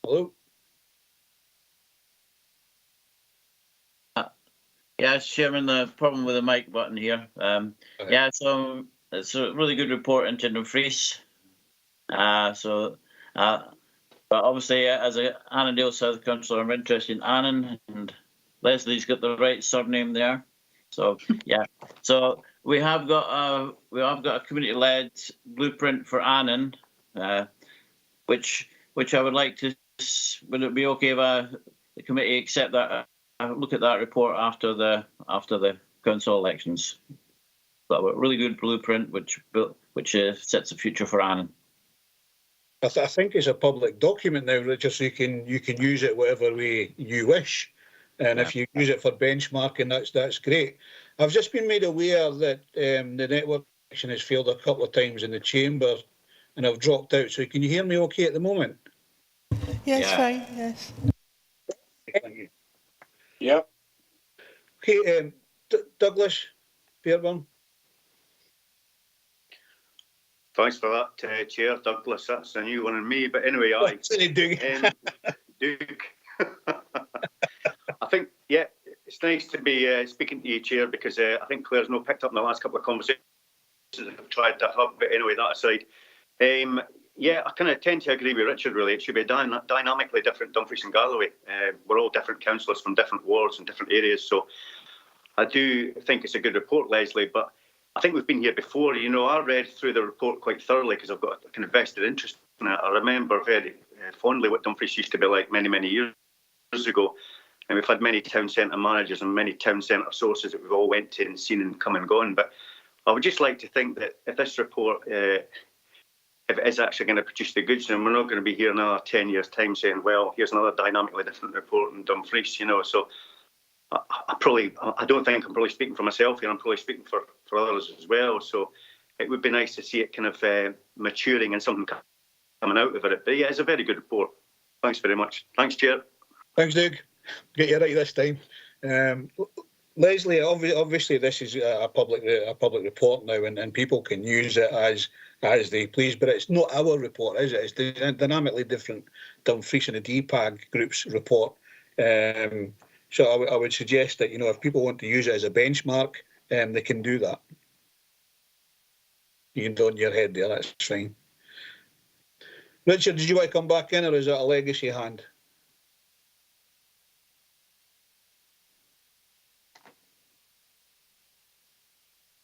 Hello. Yes, Chairman, the problem with the mic button here. Yeah, so it's a really good report into Dumfries. But obviously, as a Annandale South Councillor, I'm interested in Annan, and Leslie's got the right surname there. So yeah, so we have got a community-led blueprint for Annan, which I would like to. Would it be okay if the committee accept that? Look at that report after the council elections. But a really good blueprint, which sets the future for Annan. I think it's a public document now, Richard, so you can use it whatever way you wish, and if you use it for benchmarking, that's great. I've just been made aware that the network connection has failed a couple of times in the chamber, and I've dropped out. So can you hear me okay at the moment? Yes, fine. Yes. Thank you. Yep. Okay, Douglas Fairburn. Thanks for that, Chair. Douglas, that's a new one on me. But anyway, Duke. I think, it's nice to be speaking to you, Chair, because I think Claire's not picked up in the last couple of conversations. I've tried that hub, but anyway, that aside. I kind of tend to agree with Richard, really. It should be a dynamically different Dumfries and Galloway. We're all different councillors from different wards and different areas. So I do think it's a good report, Leslie, but I think we've been here before. I read through the report quite thoroughly because I've got a kind of vested interest in it. I remember very fondly what Dumfries used to be like many, many years ago. And we've had many town centre managers and many town centre sources that we've all went to and seen and come and gone. But I would just like to think that if this report, if it is actually going to produce the goods, then we're not going to be here in another 10 years' time saying, well, here's another dynamically different report in Dumfries, So I don't think I'm probably speaking for myself here. I'm probably speaking for others as well. So it would be nice to see it kind of maturing and something coming out of it. But yeah, it's a very good report. Thanks very much. Thanks, Chair. Thanks, Doug. Get you right this time. Leslie, obviously this is a public report now, and people can use it as they please, but it's not our report, is it? It's the dynamically different Dumfries and the DPAG group's report. So I would suggest that, if people want to use it as a benchmark, they can do that. You can nod your head there, that's fine. Richard, did you want to come back in, or is that a legacy hand?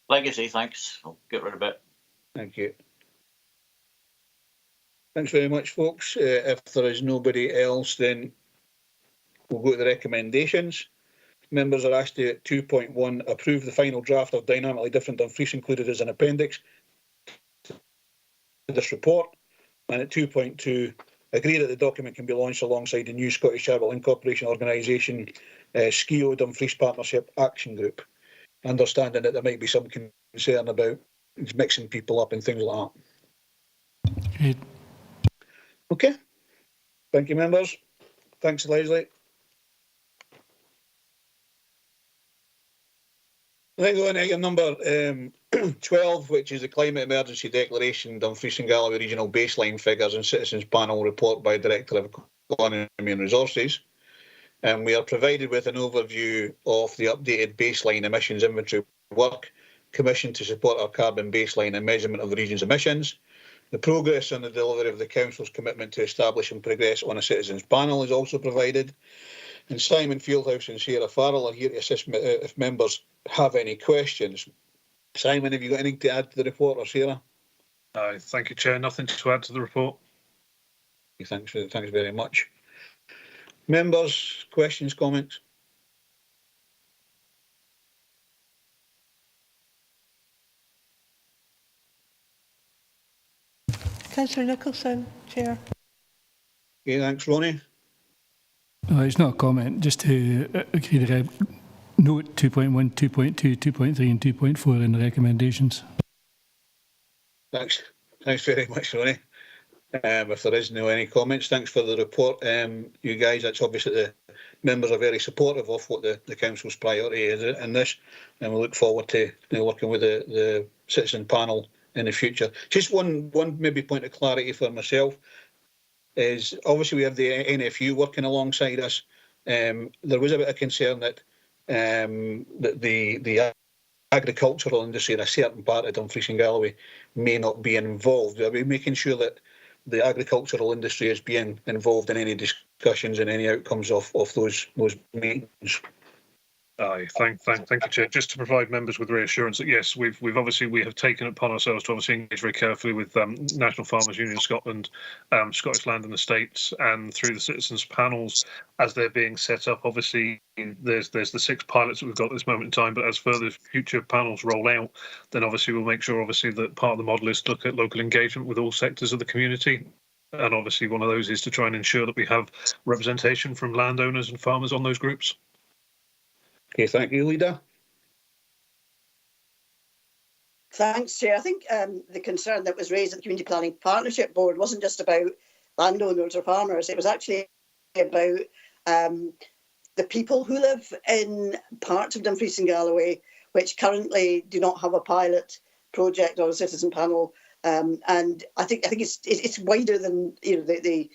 Legacy, thanks. I'll get rid of it. Thank you. Thanks very much, folks. If there is nobody else, then we'll go to the recommendations. Members are asked to, at 2.1, approve the final draft of dynamically different Dumfries included as an appendix to this report. And at 2.2, agree that the document can be launched alongside the new Scottish Charitable Incorporation Organisation, SKIO Dumfries Partnership Action Group, understanding that there might be some concern about mixing people up and things like that. Great. Okay. Thank you, members. Thanks, Leslie. Then go on to item number 12, which is the Climate Emergency Declaration, Dumfries and Galloway Regional Baseline Figures and Citizens Panel Report by Director of Economy and Resources. And we are provided with an overview of the updated baseline emissions inventory work commissioned to support our carbon baseline and measurement of the region's emissions. The progress on the delivery of the Council's commitment to establish and progress on a citizens panel is also provided. And Simon Fieldhouse and Sarah Farrell are here to assist if members have any questions. Simon, have you got anything to add to the report, or Sarah? Thank you, Chair. Nothing to add to the report. Thanks very much. Members, questions, comments? Councillor Nicholson, Chair. Okay, thanks, Ronnie. It's not a comment, just to agree the note 2.1, 2.2, 2.3 and 2.4 in the recommendations. Thanks very much, Ronnie. If there is no any comments, thanks for the report. You guys, that's obviously the members are very supportive of what the council's priority is in this, and we look forward to working with the citizen panel in the future. Just one maybe point of clarity for myself is obviously we have the NFU working alongside us. There was a bit of concern that the agricultural industry in a certain part of Dumfries and Galloway may not be involved. Are we making sure that the agricultural industry is being involved in any discussions and any outcomes of those meetings? Aye, thank you, Chair. Just to provide members with reassurance that yes, we have taken it upon ourselves to obviously engage very carefully with National Farmers Union Scotland, Scottish Land and Estates, and through the citizens panels as they're being set up. Obviously, there's the 6 pilots that we've got at this moment in time, but as further future panels roll out, then obviously we'll make sure that part of the model is to look at local engagement with all sectors of the community. And obviously one of those is to try and ensure that we have representation from landowners and farmers on those groups. Okay, thank you, Leader. Thanks, Chair. I think the concern that was raised at the Community Planning Partnership Board wasn't just about landowners or farmers. It was actually about the people who live in parts of Dumfries and Galloway which currently do not have a pilot project or a citizen panel. And I think it's wider than the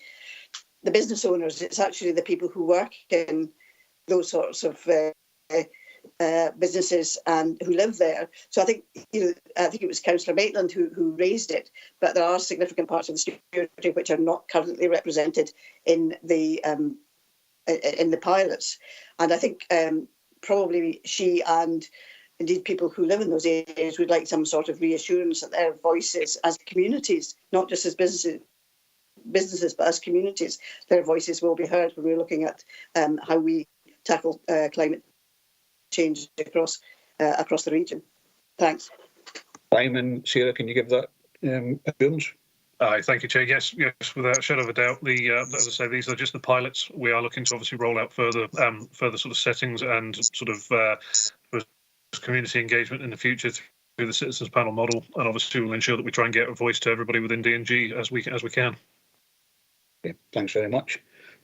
business owners. It's actually the people who work in those sorts of businesses and who live there. So I think it was Councillor Maitland who raised it, but there are significant parts of the security which are not currently represented in the pilots. And I think probably she and indeed people who live in those areas would like some sort of reassurance that their voices as communities, not just as businesses, but as communities, their voices will be heard when we're looking at how we tackle climate change across the region. Thanks. Simon, Sarah, can you give that assurance? Aye, thank you, Chair. Yes, without a shadow of a doubt. As I say, these are just the pilots. We are looking to obviously roll out further sort of settings and sort of community engagement in the future through the citizens panel model, and obviously we'll ensure that we try and get a voice to everybody within D&G as we can. Okay, thanks very much.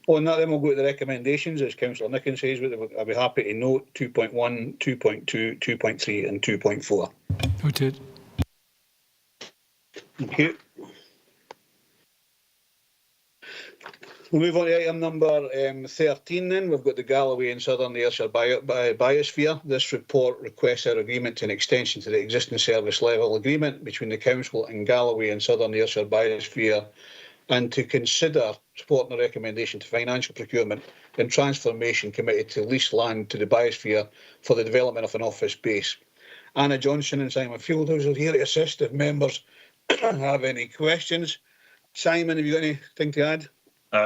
On that, then we'll go to the recommendations, as Councillor Nicken says. I'll be happy to note 2.1, 2.2, 2.3 and 2.4. Noted. Thank you. We'll move on to item number 13 then. We've got the Galloway and Southern Ayrshire Biosphere. This report requests our agreement to an extension to the existing service level agreement between the Council and Galloway and Southern Ayrshire Biosphere, and to consider supporting a recommendation to Financial Procurement and Transformation Committee to lease land to the Biosphere for the development of an office base. Anna Johnson and Simon Fieldhouse are here to assist if members have any questions. Simon, have you got anything to add?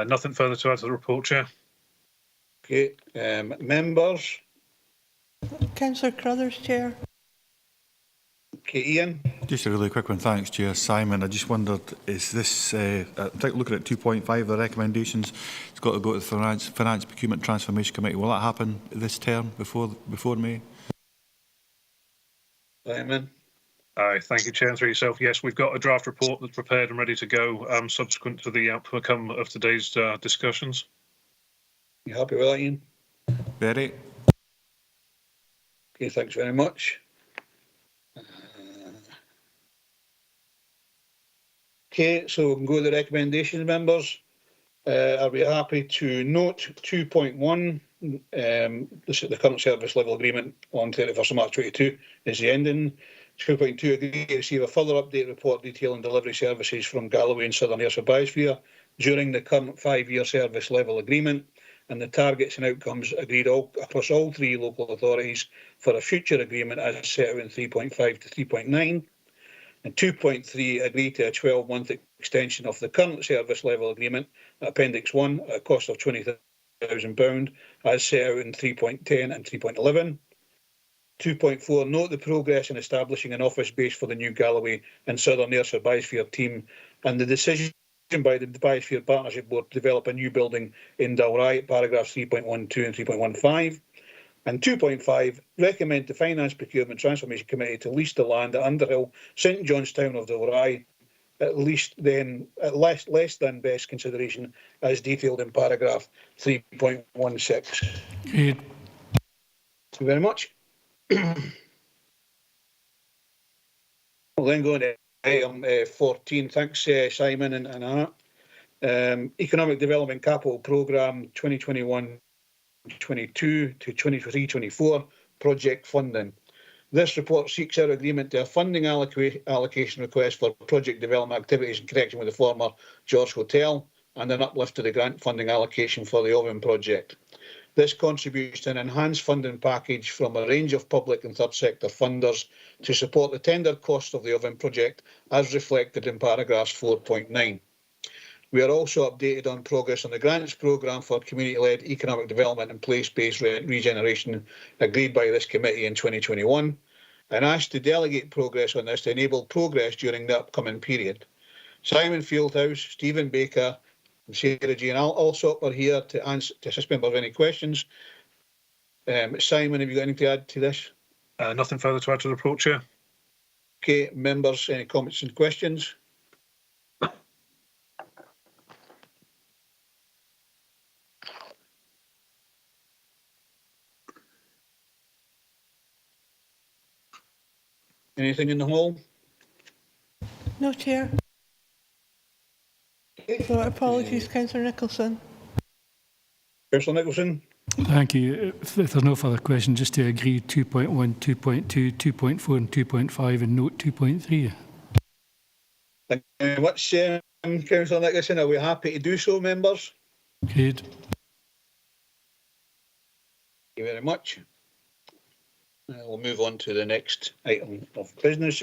Nothing further to add to the report, Chair. Okay, members? Councillor Crothers, Chair. Okay, Ian? Just a really quick one, thanks, Chair. Simon, I just wondered, is this, looking at 2.5, the recommendations, it's got to go to the Finance Procurement Transformation Committee. Will that happen this term before May? Simon? Thank you, Chair, and through yourself. Yes, we've got a draft report that's prepared and ready to go subsequent to the outcome of today's discussions. You happy with that, Ian? Very. Okay, thanks very much. Okay, so we can go to the recommendations, members. Are we happy to note 2.1, the current service level agreement on 31st of March 22 is the ending. 2.2, agree to receive a further update report detailing delivery services from Galloway and Southern Ayrshire Biosphere during the current 5-year service level agreement, and the targets and outcomes agreed across all 3 local authorities for a future agreement as set out in 3.5 to 3.9. And 2.3, agree to a 12-month extension of the current service level agreement, Appendix 1, at a cost of £20,000 £100,000 as set out in 3.10 and 3.11. 2.4, note the progress in establishing an office base for the new Galloway and Southern Ayrshire Biosphere team and the decision by the Biosphere Partnership Board to develop a new building in Dalry, paragraphs 3.12 and 3.15. And 2.5, recommend the Finance, Procurement Transformation Committee to lease the land at Underhill, St Johnstown of Dalry, at less than best consideration as detailed in paragraph 3.16. Agreed. Thank you very much. We'll then go on to item 14. Thanks, Simon and Anna. Economic Development Capital Programme 2021-22 to 23-24 project funding. This report seeks our agreement to a funding allocation request for project development activities in connection with the former George Hotel and an uplift to the grant funding allocation for the Oven project. This contributes to an enhanced funding package from a range of public and third sector funders to support the tender cost of the Oven project as reflected in paragraphs 4.9. We are also updated on progress on the grants programme for community-led economic development and place-based regeneration agreed by this committee in 2021 and asked to delegate progress on this to enable progress during the upcoming period. Simon Fieldhouse, Stephen Baker and Sarah Jane Alsop are here to assist members with any questions. Simon, have you got anything to add to this? Nothing further to add to the report, Chair. Okay, members, any comments and questions? Anything in the hall? No, Chair. So apologies, Councillor Nicholson. Councillor Nicholson. Thank you. If there's no further questions, just to agree 2.1, 2.2, 2.4 and 2.5 and note 2.3. Thank you very much, Councillor Nicholson. Are we happy to do so, members? Agreed. Thank you very much. We'll move on to the next item of business,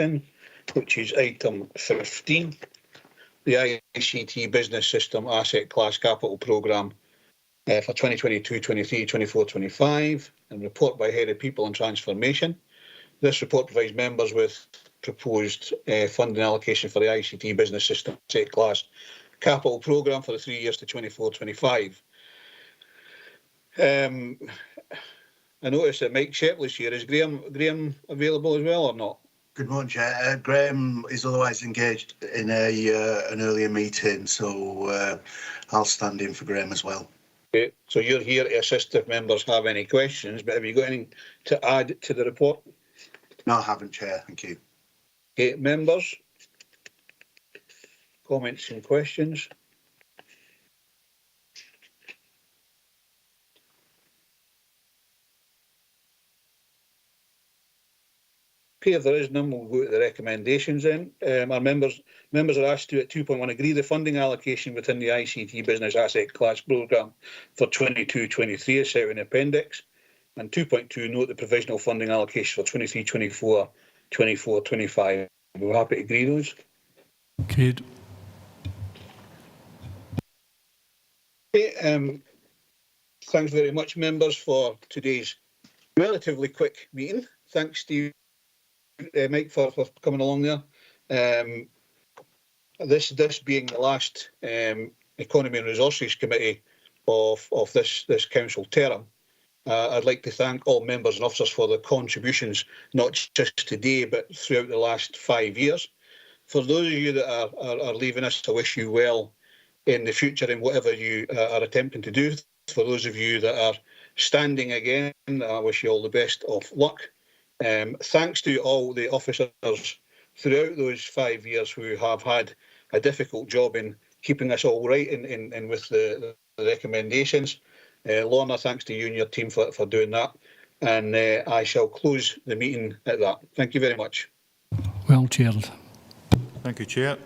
which is item 15, the ICT Business System Asset Class Capital Programme for 2022-23, 24-25, and report by Head of People and Transformation. This report provides members with proposed funding allocation for the ICT Business System Asset Class Capital Programme for the 3 years to 24-25. I notice that Mike Shepley's here. Is Graham available as well or not? Good morning, Chair. Graham is otherwise engaged in an earlier meeting, so I'll stand in for Graham as well. Okay, so you're here to assist if members have any questions, but have you got anything to add to the report? No, I haven't, Chair. Thank you. Okay, members, comments and questions? If there is none, we'll go to the recommendations then. Our members are asked to, at 2.1, agree the funding allocation within the ICT Business Asset Class Programme for 22-23 as set out in the appendix. And 2.2, note the provisional funding allocation for 23-24, 24-25. We're happy to agree those. Agreed. Okay, thanks very much, members, for today's relatively quick meeting. Thanks, Steve. Mike, for coming along there. This being the last Economy and Resources Committee of this council term, I'd like to thank all members and officers for their contributions, not just today, but throughout the last 5 years. For those of you that are leaving us, I wish you well in the future in whatever you are attempting to do. For those of you that are standing again, I wish you all the best of luck. Thanks to all the officers throughout those 5 years who have had a difficult job in keeping us all right and with the recommendations. Lorna, thanks to you and your team for doing that. And I shall close the meeting at that. Thank you very much. Well chaired. Thank you, Chair.